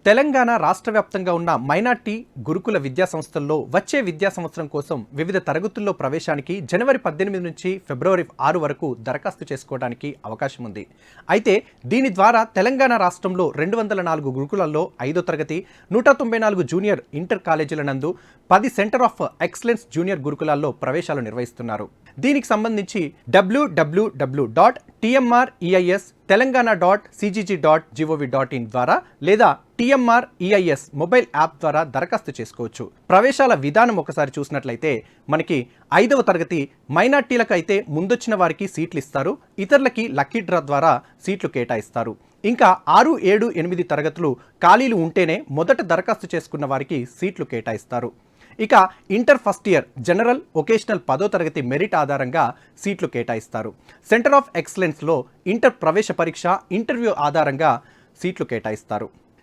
తెలంగాణ రాష్ట్ర వ్యాప్తంగా ఉన్న మైనార్టీ గురుకుల విద్యా సంస్థల్లో వచ్చే విద్యా సంవత్సరం కోసం వివిధ తరగతుల్లో ప్రవేశానికి జనవరి 18 నుంచి ఫిబ్రవరి 6 వరకు దరఖాస్తు చేసుకోవడానికి అవకాశం ఉంది. అయితే దీని ద్వారా తెలంగాణ రాష్ట్రంలో 204 గురుకులాల్లో 5వ తరగతి 194 జూనియర్ ఇంటర్ కాలేజీల నందు 10 సెంటర్ ఆఫ్ ఎక్సలెన్స్ జూనియర్ గురుకులాల్లో ప్రవేశాలు నిర్వహిస్తున్నారు. దీనికి సంబంధించి www.tmreis.telangana.cgg.gov.in ద్వారా లేదా TMREIS మొబైల్ యాప్ ద్వారా దరఖాస్తు చేసుకోవచ్చు. ప్రవేశాల విధానం ఒకసారి చూసినట్లయితే మనకి 5వ తరగతి మైనార్టీలకు అయితే ముందొచ్చిన వారికి సీట్లు ఇస్తారు, ఇతరులకి లక్కీ డ్రా ద్వారా సీట్లు కేటాయిస్తారు. ఇంకా 6, 7, 8 తరగతులు ఖాళీలు ఉంటేనే మొదట దరఖాస్తు చేసుకున్న వారికి సీట్లు కేటాయిస్తారు. ఇక inter first year general vocational 10వ తరగతి మెరిట్ ఆధారంగా సీట్లు కేటాయిస్తారు. సెంటర్ ఆఫ్ ఎక్సలెన్స్లో ఇంటర్ ప్రవేశ పరీక్ష ఇంటర్వ్యూ ఆధారంగా సీట్లు కేటాయిస్తారు.